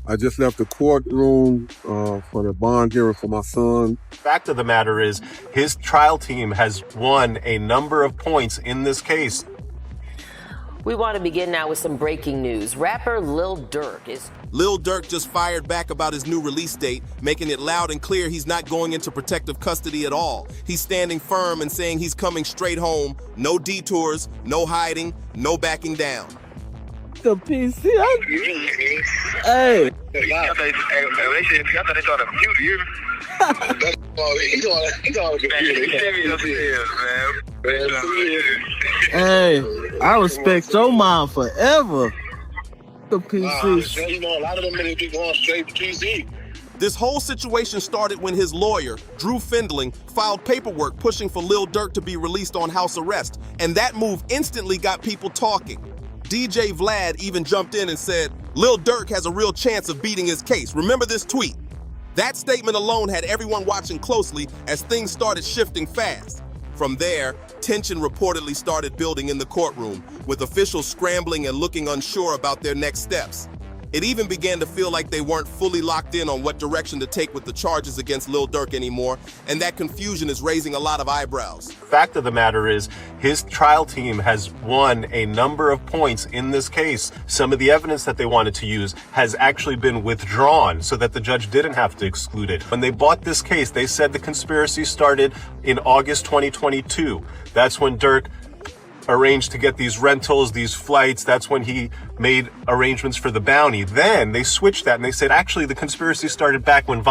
I just left the courtroom for the bond hearing for my son. Fact of the matter is, his trial team has won a number of points in this case. We want to begin now with some breaking news. Rapper Lil Durk just fired back about his new release date, making it loud and clear he's not going into protective custody at all. He's standing firm and saying he's coming straight home. No detours, no hiding, no backing down. The PC. Hey. They thought they thought a computer. He's on a computer. Hey, I respect your mom forever. The PC. You know, a lot of them niggas be going straight to PC. This whole situation started when his lawyer, Drew Findling, filed paperwork pushing for Lil Durk to be released on house arrest, and that move instantly got people talking. DJ Vlad even jumped in and said, Lil Durk has a real chance of beating his case. Remember this tweet? That statement alone had everyone watching closely as things started shifting fast. From there, tension reportedly started building in the courtroom, with officials scrambling and looking unsure about their next steps. It even began to feel like they weren't fully locked in on what direction to take with the charges against Lil Durk anymore, and that confusion is raising a lot of eyebrows. Fact of the matter is, his trial team has won a number of points in this case. Some of the evidence that they wanted to use has actually been withdrawn so that the judge didn't have to exclude it. When they bought this case, they said the conspiracy started in August 2022. That's when Durk arranged to get these rentals, these flights. That's when he made arrangements for the bounty. Then they switched that and they said, actually, the conspiracy started back when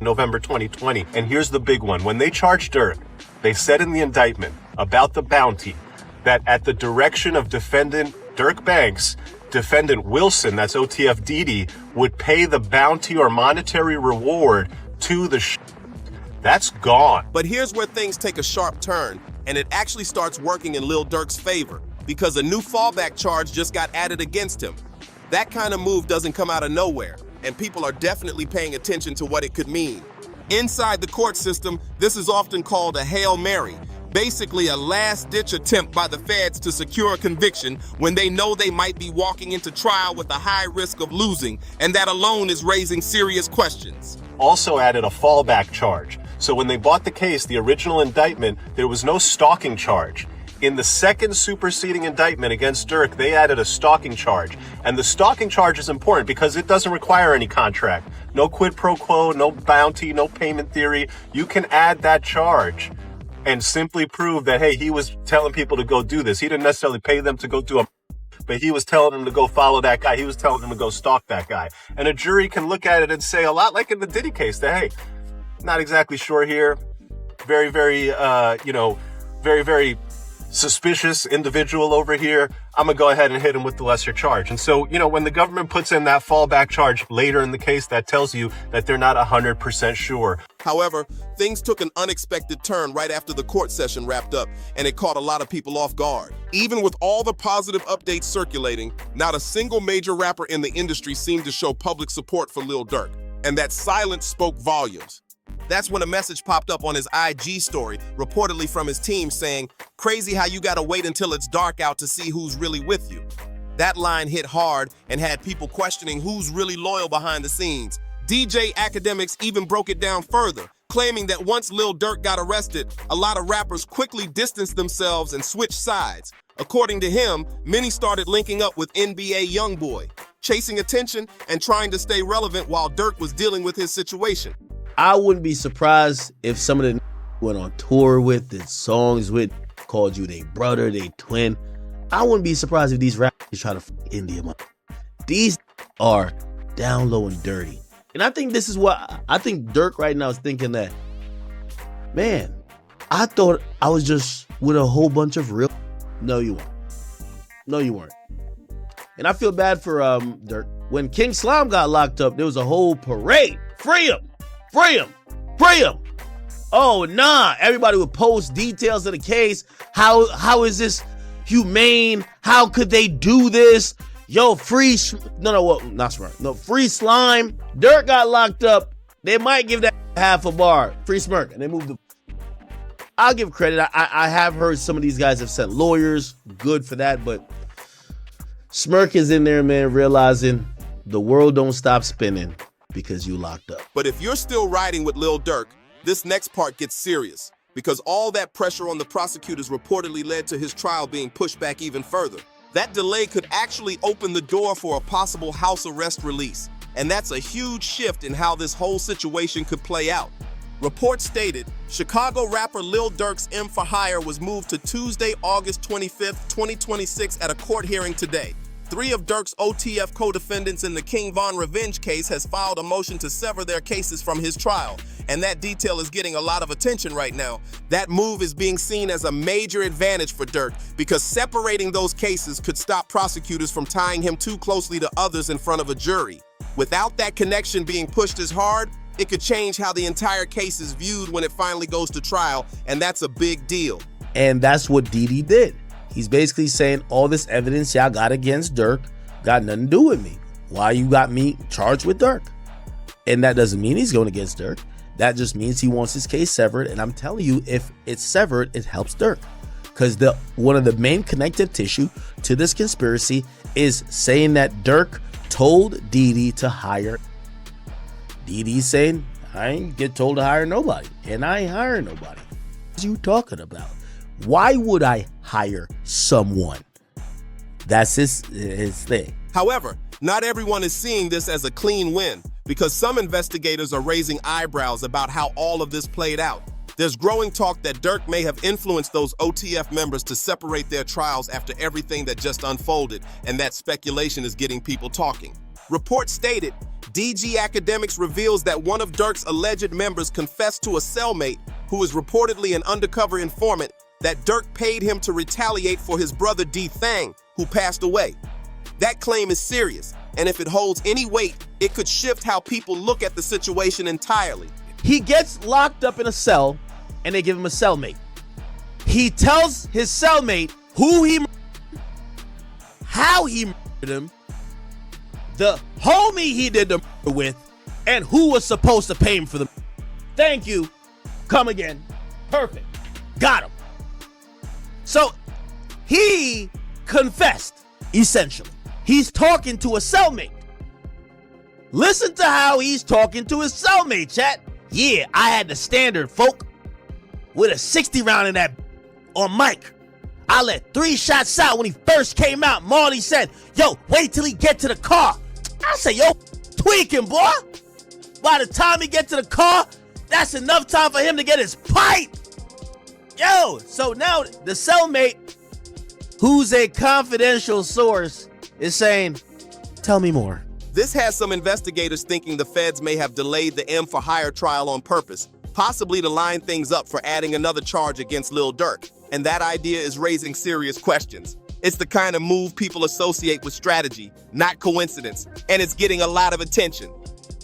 November 2020. And here's the big one. When they charged Durk, they said in the indictment about the bounty that at the direction of defendant Durk Banks, defendant Wilson, that's OTF Didi, would pay the bounty or monetary reward to the That's gone. But here's where things take a sharp turn, and it actually starts working in Lil Durk's favor because a new fallback charge just got added against him. That kind of move doesn't come out of nowhere, and people are definitely paying attention to what it could mean. Inside the court system, this is often called a Hail Mary, basically a last-ditch attempt by the feds to secure a conviction when they know they might be walking into trial with a high risk of losing, and that alone is raising serious questions. Also added a fallback charge. So when they bought the case, the original indictment, there was no stalking charge. In the second superseding indictment against Durk, they added a stalking charge. And the stalking charge is important because it doesn't require any contract. No quid pro quo, no bounty, no payment theory. You can add that charge and simply prove that, hey, he was telling people to go do this. He didn't necessarily pay them to go do a but he was telling them to go follow that guy. He was telling them to go stalk that guy. And a jury can look at it and say, a lot like in the Diddy case, that, hey, not exactly sure here. Very, very, very suspicious individual over here. I'm going to go ahead and hit him with the lesser charge. And so, when the government puts in that fallback charge later in the case, that tells you that they're not 100% sure. However, things took an unexpected turn right after the court session wrapped up, and it caught a lot of people off guard. Even with all the positive updates circulating, not a single major rapper in the industry seemed to show public support for Lil Durk, and that silence spoke volumes. That's when a message popped up on his IG story, reportedly from his team saying, "Crazy how you gotta wait until it's dark out to see who's really with you." That line hit hard and had people questioning who's really loyal behind the scenes. DJ Academics even broke it down further, claiming that once Lil Durk got arrested, a lot of rappers quickly distanced themselves and switched sides. According to him, many started linking up with NBA YoungBoy, chasing attention and trying to stay relevant while Durk was dealing with his situation. I wouldn't be surprised if some of the went on tour with, did songs with, called you their brother, their twin. I wouldn't be surprised if these rappers try to India up. These are down low and dirty. And I think this is what, I think Durk right now is thinking that, man, I thought I was just with a whole bunch of real. No, you weren't. No, you weren't. And I feel bad for Durk. When King Slime got locked up, there was a whole parade. Free him! Free him! Free him! Oh, nah. Everybody would post details of the case. How is this humane? How could they do this? Yo, free... not smart. No, free Slime. Durk got locked up. They might give that half a bar. Free Smirk. And they moved the... I'll give credit. I have heard some of these guys have sent lawyers. Good for that. But Smirk is in there, man, realizing the world don't stop spinning because you locked up. But if you're still riding with Lil Durk, this next part gets serious, because all that pressure on the prosecutors reportedly led to his trial being pushed back even further. That delay could actually open the door for a possible house arrest release, and that's a huge shift in how this whole situation could play out. Reports stated, Chicago rapper Lil Durk's M for Hire was moved to Tuesday, August 25th, 2026 at a court hearing today. 3 of Durk's OTF co-defendants in the King Von revenge case has filed a motion to sever their cases from his trial, and that detail is getting a lot of attention right now. That move is being seen as a major advantage for Durk, because separating those cases could stop prosecutors from tying him too closely to others in front of a jury. Without that connection being pushed as hard, it could change how the entire case is viewed when it finally goes to trial, and that's a big deal. And that's what Diddy did. He's basically saying all this evidence y'all got against Durk got nothing to do with me. Why you got me charged with Durk? And that doesn't mean he's going against Durk. That just means he wants his case severed. And I'm telling you, if it's severed, it helps Durk. Because one of the main connective tissue to this conspiracy is saying that Durk told Diddy to hire. Diddy's saying, I ain't get told to hire nobody. And I ain't hiring nobody. What are you talking about? Why would I hire someone? That's his thing. However, not everyone is seeing this as a clean win, because some investigators are raising eyebrows about how all of this played out. There's growing talk that Durk may have influenced those OTF members to separate their trials after everything that just unfolded, and that speculation is getting people talking. Reports stated, DG Academics reveals that one of Durk's alleged members confessed to a cellmate, who is reportedly an undercover informant, that Durk paid him to retaliate for his brother D Thang, who passed away. That claim is serious, and if it holds any weight, it could shift how people look at the situation entirely. He gets locked up in a cell, and they give him a cellmate. He tells his cellmate who he murdered, how he murdered him, the homie he did the murder with, and who was supposed to pay him for the murder. Thank you. Come again. Perfect. Got him. So he confessed, essentially. He's talking to a cellmate. Listen to how he's talking to his cellmate, chat. Yeah, I had the standard, folk, with a 60 round in that on mic. I let 3 shots out when he first came out. Marley said, yo, wait till he get to the car. I say, yo, tweaking, boy. By the time he get to the car, that's enough time for him to get his pipe. Yo, so now the cellmate, who's a confidential source, is saying, tell me more. This has some investigators thinking the feds may have delayed the M for Hire trial on purpose, possibly to line things up for adding another charge against Lil Durk. And that idea is raising serious questions. It's the kind of move people associate with strategy, not coincidence, and it's getting a lot of attention.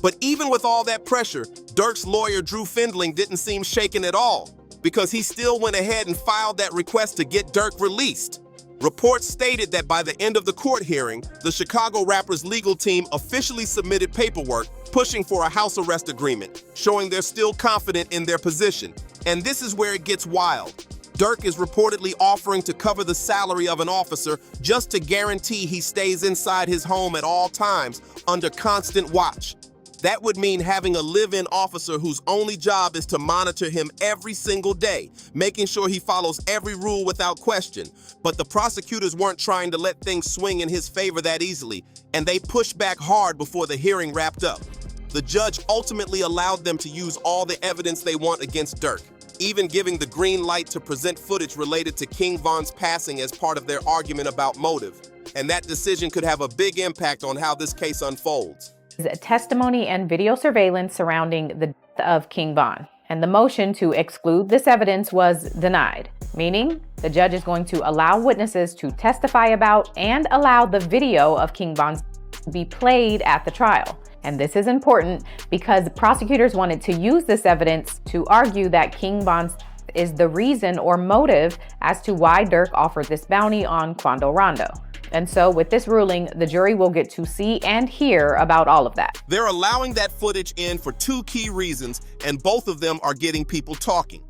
But even with all that pressure, Durk's lawyer Drew Findling didn't seem shaken at all, because he still went ahead and filed that request to get Durk released. Reports stated that by the end of the court hearing, the Chicago rapper's legal team officially submitted paperwork pushing for a house arrest agreement, showing they're still confident in their position. And this is where it gets wild. Durk is reportedly offering to cover the salary of an officer just to guarantee he stays inside his home at all times under constant watch. That would mean having a live-in officer whose only job is to monitor him every single day, making sure he follows every rule without question. But the prosecutors weren't trying to let things swing in his favor that easily, and they pushed back hard before the hearing wrapped up. The judge ultimately allowed them to use all the evidence they want against Durk, even giving the green light to present footage related to King Von's passing as part of their argument about motive. And that decision could have a big impact on how this case unfolds. Testimony and video surveillance surrounding the death of King Von, and the motion to exclude this evidence was denied, meaning the judge is going to allow witnesses to testify about and allow the video of King Von to be played at the trial. And this is important because prosecutors wanted to use this evidence to argue that King Von is the reason or motive as to why Durk offered this bounty on Quando Rondo. And so with this ruling, the jury will get to see and hear about all of that. They're allowing that footage in for 2 key reasons, and both of them are getting people talking.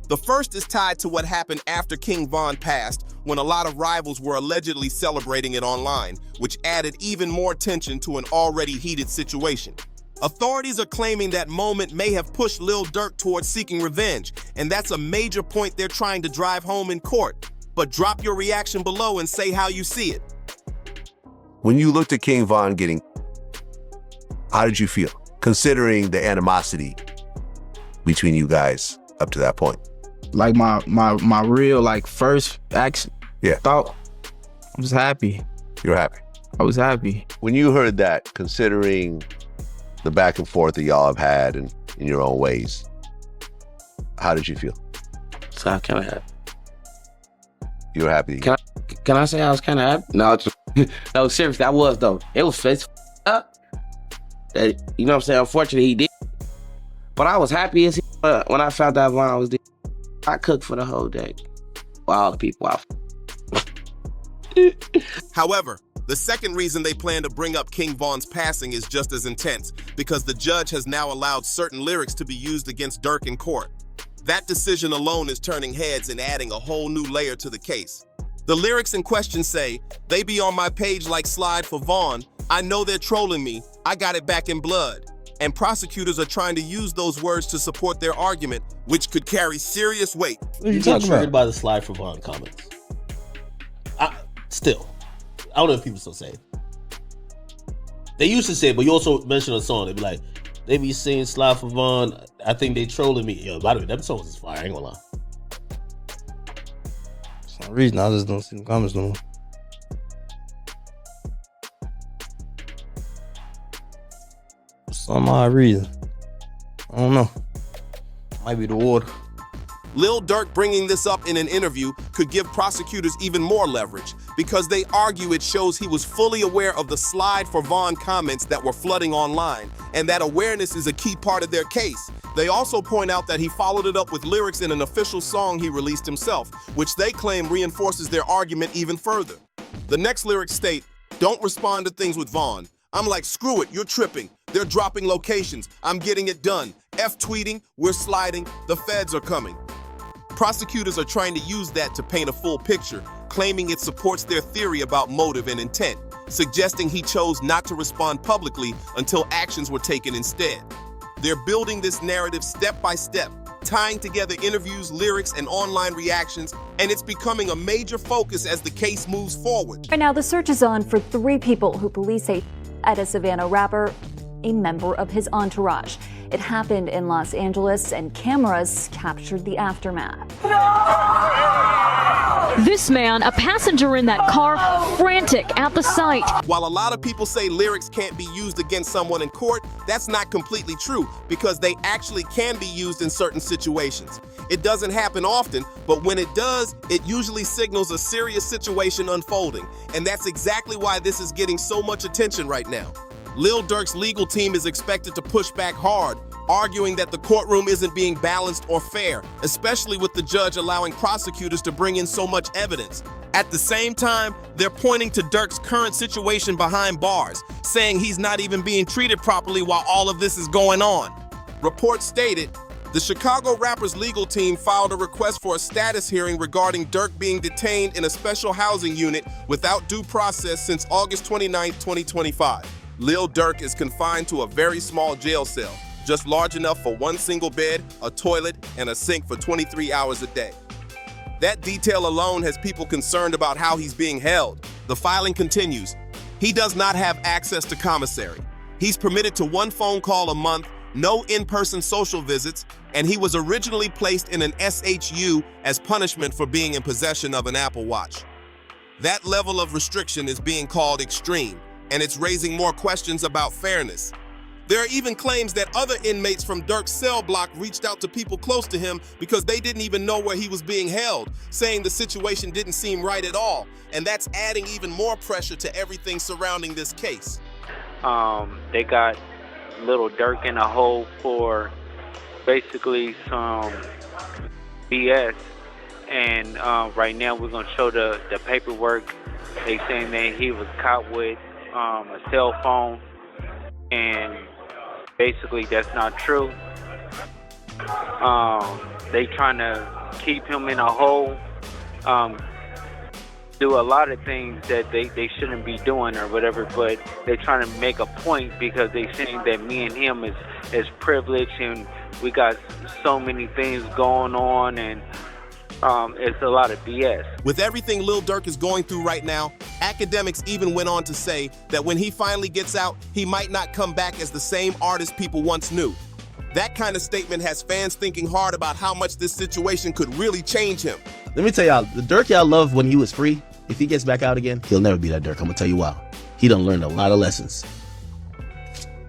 The first is tied to what happened after King Von passed, when a lot of rivals were allegedly celebrating it online, which added even more tension to an already heated situation. Authorities are claiming that moment may have pushed Lil Durk towards seeking revenge, and that's a major point they're trying to drive home in court. But drop your reaction below and say how you see it. When you looked at King Von getting, how did you feel, considering the animosity between you guys up to that point? Like my real first action, thought, I was happy. You were happy? I was happy. When you heard that, considering the back and forth that y'all have had in your own ways, how did you feel? So I kind of happy. You were happy? Can I say I was kind of happy? No, no, seriously, I was though. It was up. That, you know what I'm saying? Unfortunately, he did. But I was happy as when I found out Von was dead. I cooked for the whole day. For all the people out. However, the second reason they plan to bring up King Von's passing is just as intense, because the judge has now allowed certain lyrics to be used against Durk in court. That decision alone is turning heads and adding a whole new layer to the case. The lyrics in question say, "They be on my page like slide for Von. I know they're trolling me. I got it back in blood." And prosecutors are trying to use those words to support their argument, which could carry serious weight. What are you talking about? By the slide for Von comments. I don't know if people still say it. They used to say it, but you also mentioned a song. They'd be like, they be saying slide for Von. I think they trolling me. Yo, by the way, them songs is fire. I ain't gonna lie. For some reason, I just don't see the comments no more. For some odd reason. I don't know. Might be the water. Lil Durk bringing this up in an interview could give prosecutors even more leverage, because they argue it shows he was fully aware of the slide for Von comments that were flooding online, and that awareness is a key part of their case. They also point out that he followed it up with lyrics in an official song he released himself, which they claim reinforces their argument even further. The next lyrics state, "Don't respond to things with Von. I'm like, screw it, you're tripping. They're dropping locations. I'm getting it done. F tweeting, we're sliding, the feds are coming." Prosecutors are trying to use that to paint a full picture, claiming it supports their theory about motive and intent, suggesting he chose not to respond publicly until actions were taken instead. They're building this narrative step by step, tying together interviews, lyrics, and online reactions, and it's becoming a major focus as the case moves forward. Right now, the search is on for 3 people who police say at a Savannah rapper, a member of his entourage. It happened in Los Angeles, and cameras captured the aftermath. This man, a passenger in that car, frantic at the sight. While a lot of people say lyrics can't be used against someone in court, that's not completely true, because they actually can be used in certain situations. It doesn't happen often, but when it does, it usually signals a serious situation unfolding, and that's exactly why this is getting so much attention right now. Lil Durk's legal team is expected to push back hard, arguing that the courtroom isn't being balanced or fair, especially with the judge allowing prosecutors to bring in so much evidence. At the same time, they're pointing to Durk's current situation behind bars, saying he's not even being treated properly while all of this is going on. Reports stated, the Chicago rapper's legal team filed a request for a status hearing regarding Durk being detained in a special housing unit without due process since August 29, 2025. Lil Durk is confined to a very small jail cell, just large enough for one single bed, a toilet, and a sink for 23 hours a day. That detail alone has people concerned about how he's being held. The filing continues. He does not have access to commissary. He's permitted to 1 phone call a month, no in-person social visits, and he was originally placed in an SHU as punishment for being in possession of an Apple Watch. That level of restriction is being called extreme, and it's raising more questions about fairness. There are even claims that other inmates from Durk's cell block reached out to people close to him because they didn't even know where he was being held, saying the situation didn't seem right at all, and that's adding even more pressure to everything surrounding this case. They got Lil Durk in a hole for basically some BS, and right now we're gonna show the paperwork. They saying that he was caught with a cell phone, and basically that's not true. They trying to keep him in a hole. Do a lot of things that they shouldn't be doing or whatever, but they're trying to make a point because they saying that me and him is privileged and we got so many things going on, and it's a lot of BS. With everything Lil Durk is going through right now, academics even went on to say that when he finally gets out, he might not come back as the same artist people once knew. That kind of statement has fans thinking hard about how much this situation could really change him. Let me tell y'all, the Durk y'all loved when he was free, if he gets back out again, he'll never be that Durk. I'm gonna tell you why. He done learned a lot of lessons.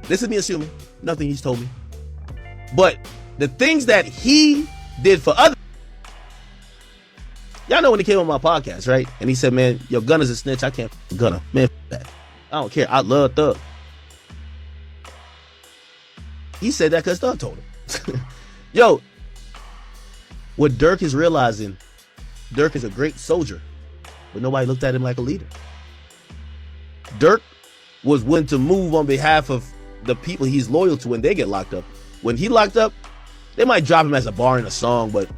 This is me assuming, nothing he's told me. But the things that he did for others, y'all know when he came on my podcast, right? And he said, man, your Gunna's a snitch, I can't Gunna. Man, f that. I don't care, I love Thug. He said that because Thug told him. Yo, what Durk is realizing, Durk is a great soldier, but nobody looked at him like a leader. Durk was willing to move on behalf of the people he's loyal to when they get locked up. When he locked up, they might drop him as a bar in a song, but...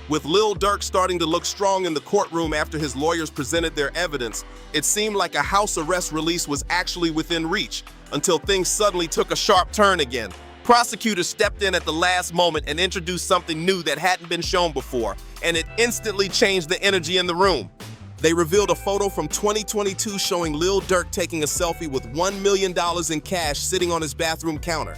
With Lil Durk starting to look strong in the courtroom after his lawyers presented their evidence, it seemed like a house arrest release was actually within reach, until things suddenly took a sharp turn again. Prosecutors stepped in at the last moment and introduced something new that hadn't been shown before, and it instantly changed the energy in the room. They revealed a photo from 2022 showing Lil Durk taking a selfie with $1 million in cash sitting on his bathroom counter.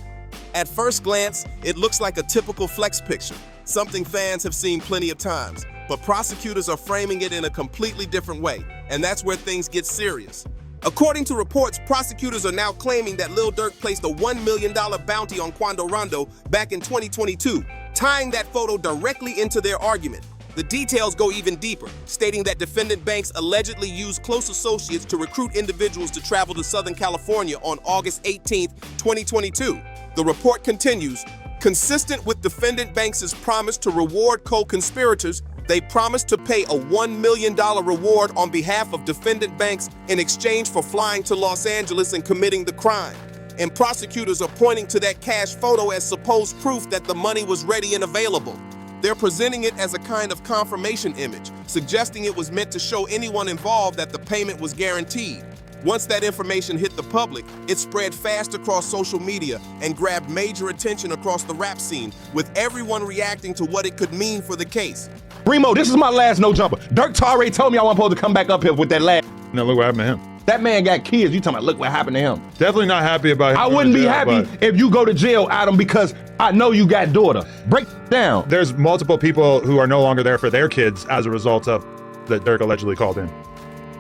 At first glance, it looks like a typical flex picture, something fans have seen plenty of times, but prosecutors are framing it in a completely different way, and that's where things get serious. According to reports, prosecutors are now claiming that Lil Durk placed a $1 million bounty on Quando Rondo back in 2022, tying that photo directly into their argument. The details go even deeper, stating that defendant banks allegedly used close associates to recruit individuals to travel to Southern California on August 18, 2022. The report continues, consistent with defendant banks' promise to reward co-conspirators, they promised to pay a $1 million reward on behalf of defendant banks in exchange for flying to Los Angeles and committing the crime. And prosecutors are pointing to that cash photo as supposed proof that the money was ready and available. They're presenting it as a kind of confirmation image, suggesting it was meant to show anyone involved that the payment was guaranteed. Once that information hit the public, it spread fast across social media and grabbed major attention across the rap scene, with everyone reacting to what it could mean for the case. Remo, this is my last no jumper. Durk Tare told me I wasn't supposed to come back up here with that last. Now look what happened to him. That man got kids. You talking about look what happened to him. Definitely not happy about him. I wouldn't be happy if you go to jail, Adam, because I know you got daughter. Break down. There's multiple people who are no longer there for their kids as a result of that Durk allegedly called in.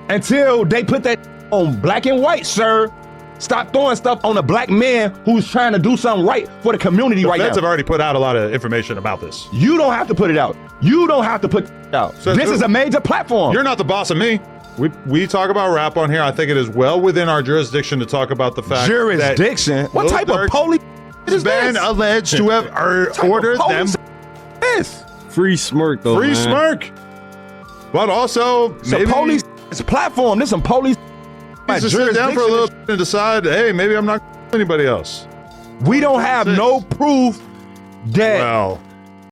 Until they put that on black and white, sir. Stop throwing stuff on a black man who's trying to do something right for the community right now. The feds have already put out a lot of information about this. You don't have to put it out. You don't have to put it out. So this is a major platform. You're not the boss of me. We talk about rap on here. I think it is well within our jurisdiction to talk about the fact that what type of police has been alleged to have ordered them. Yes. Free smirk though. Free smirk. But also maybe police platform. This some police. Just sit down for a little bit and decide, hey, maybe I'm not anybody else. We don't have no proof that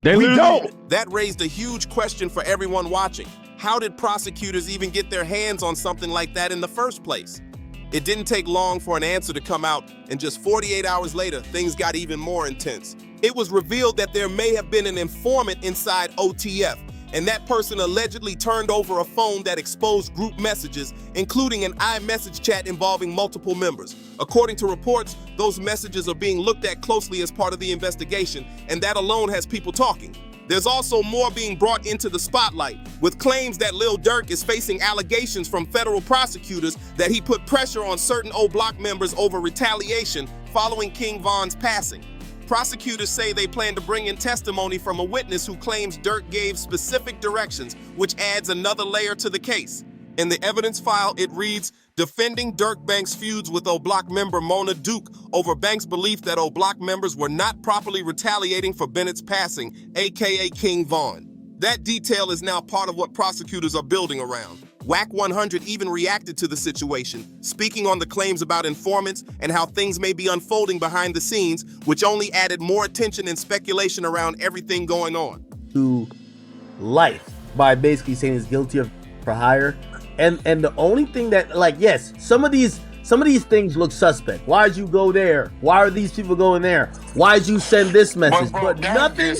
we don't. That raised a huge question for everyone watching. How did prosecutors even get their hands on something like that in the first place? It didn't take long for an answer to come out, and just 48 hours later, things got even more intense. It was revealed that there may have been an informant inside OTF, and that person allegedly turned over a phone that exposed group messages, including an iMessage chat involving multiple members. According to reports, those messages are being looked at closely as part of the investigation, and that alone has people talking. There's also more being brought into the spotlight, with claims that Lil Durk is facing allegations from federal prosecutors that he put pressure on certain O Block members over retaliation following King Von's passing. Prosecutors say they plan to bring in testimony from a witness who claims Durk gave specific directions, which adds another layer to the case. In the evidence file, it reads, defending Durk Banks' feuds with O Block member Mona Duke over Banks' belief that O Block members were not properly retaliating for Bennett's passing, aka King Von. That detail is now part of what prosecutors are building around. WAC 100 even reacted to the situation, speaking on the claims about informants and how things may be unfolding behind the scenes, which only added more attention and speculation around everything going on. To life by basically saying he's guilty of for hire. And the only thing that, like, yes, some of these things look suspect. Why'd you go there? Why are these people going there? Why'd you send this message? But nothing.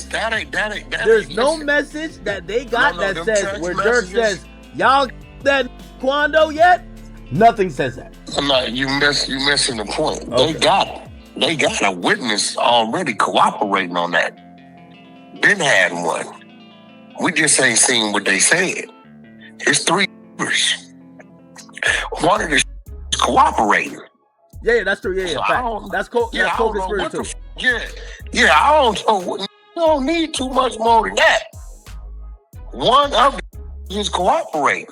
There's no message that they got that says where Durk says, y'all that Quando yet? Nothing says that. I'm not. You missing the point. Okay. They got a witness already cooperating on that. Been had one. We just ain't seen what they said. It's 3 years. One of the cooperating. Yeah, that's true. Yeah, so that's co-conspirator too. Yeah, I don't know. You don't need too much more than that. One of the is cooperating.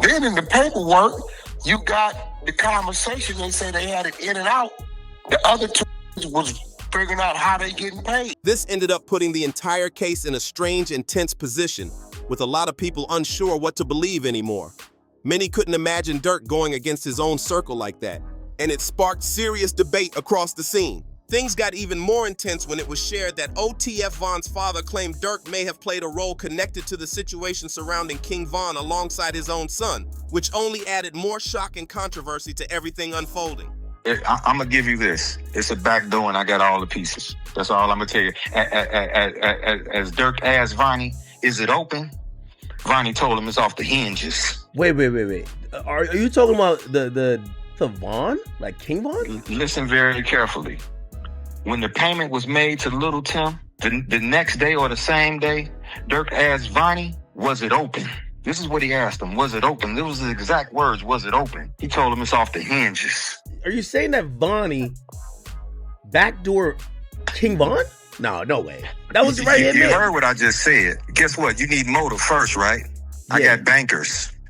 Then in the paperwork, you got the conversation. They say they had it in and out. The other 2 was figuring out how they getting paid. This ended up putting the entire case in a strange and tense position, with a lot of people unsure what to believe anymore. Many couldn't imagine Durk going against his own circle like that, and it sparked serious debate across the scene. Things got even more intense when it was shared that OTF Von's father claimed Durk may have played a role connected to the situation surrounding King Von alongside his own son, which only added more shock and controversy to everything unfolding. I'm gonna give you this. It's a back door and I got all the pieces. That's all I'm gonna tell you. As Durk asked Vonnie, is it open? Vonnie told him it's off the hinges. Wait. Are you talking about the Von? Like King Von? Listen very carefully. When the payment was made to Little Tim, the next day or the same day, Durk asked Vonnie, was it open? This is what he asked him. Was it open? This was the exact words. Was it open? He told him it's off the hinges. Are you saying that Vonnie backdoor King Von? No way. That was right here. You heard what I just said. Guess what? You need motive first, right? Yeah.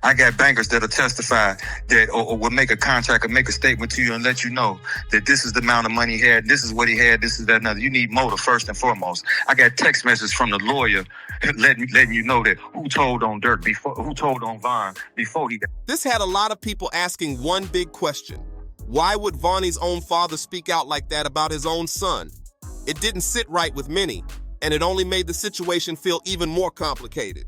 I got bankers that'll testify that or will make a contract or make a statement to you and let you know that this is the amount of money he had, this is what he had, this is that another. You need motive first and foremost. I got text messages from the lawyer letting you know that who told on Durk before, who told on Von before he got. This had a lot of people asking one big question. Why would Vonnie's own father speak out like that about his own son? It didn't sit right with many, and it only made the situation feel even more complicated.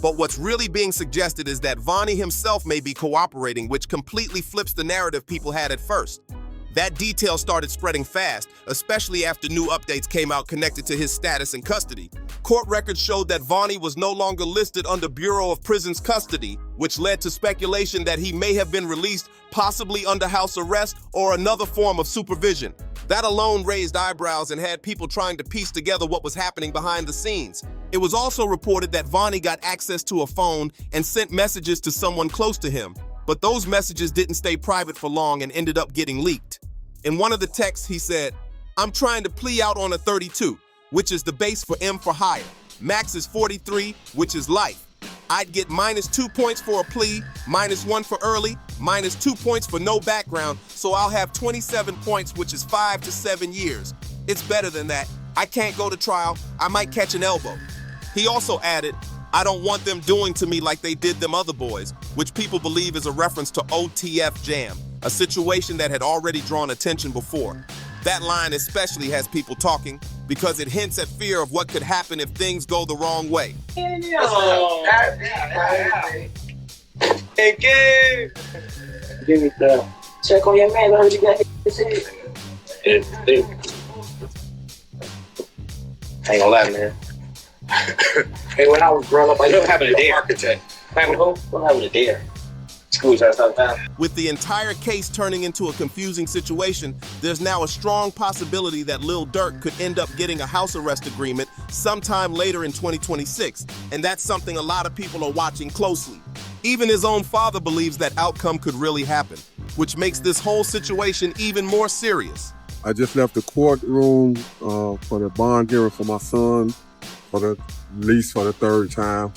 But what's really being suggested is that Vonnie himself may be cooperating, which completely flips the narrative people had at first. That detail started spreading fast, especially after new updates came out connected to his status in custody. Court records showed that Vonnie was no longer listed under Bureau of Prisons custody, which led to speculation that he may have been released, possibly under house arrest or another form of supervision. That alone raised eyebrows and had people trying to piece together what was happening behind the scenes. It was also reported that Vonnie got access to a phone and sent messages to someone close to him, but those messages didn't stay private for long and ended up getting leaked. In one of the texts, he said, "I'm trying to plea out on a 32, which is the base for M for hire. Max is 43, which is life. I'd get -2 points for a plea, -1 for early, -2 points for no background, so I'll have 27 points, which is 5 to 7 years. It's better than that. I can't go to trial. I might catch an elbow." He also added, "I don't want them doing to me like they did them other boys," which people believe is a reference to OTF Jam, a situation that had already drawn attention before. That line especially has people talking because it hints at fear of what could happen if things go the wrong way. Give me the check on your man. I heard you got I ain't gonna lie, man. Hey, when I was growing up, I don't have a dare. Architect. Having who? Don't have a dare. With the entire case turning into a confusing situation, there's now a strong possibility that Lil Durk could end up getting a house arrest agreement sometime later in 2026, and that's something a lot of people are watching closely. Even his own father believes that outcome could really happen, which makes this whole situation even more serious. I just left the courtroom for the bond hearing for my son for the least for the 3rd time.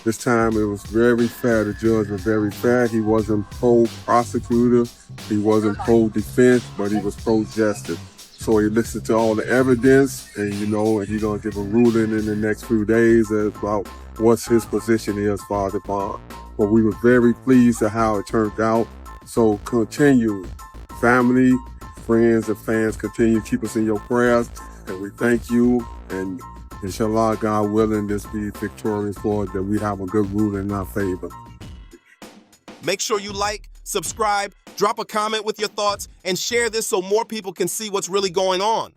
This time it was very fair. The judge was very fair. He wasn't pro-prosecutor, he wasn't pro-defense, but he was pro-justice. So he listened to all the evidence, and he's gonna give a ruling in the next few days about what his position is for the bond. but we were very pleased at how it turned out. So continue, family, friends, and fans, continue to keep us in your prayers, and we thank you. And inshallah, God willing, this be victorious for that we have a good ruling in our favor. Make sure you like, subscribe, drop a comment with your thoughts, and share this so more people can see what's really going on.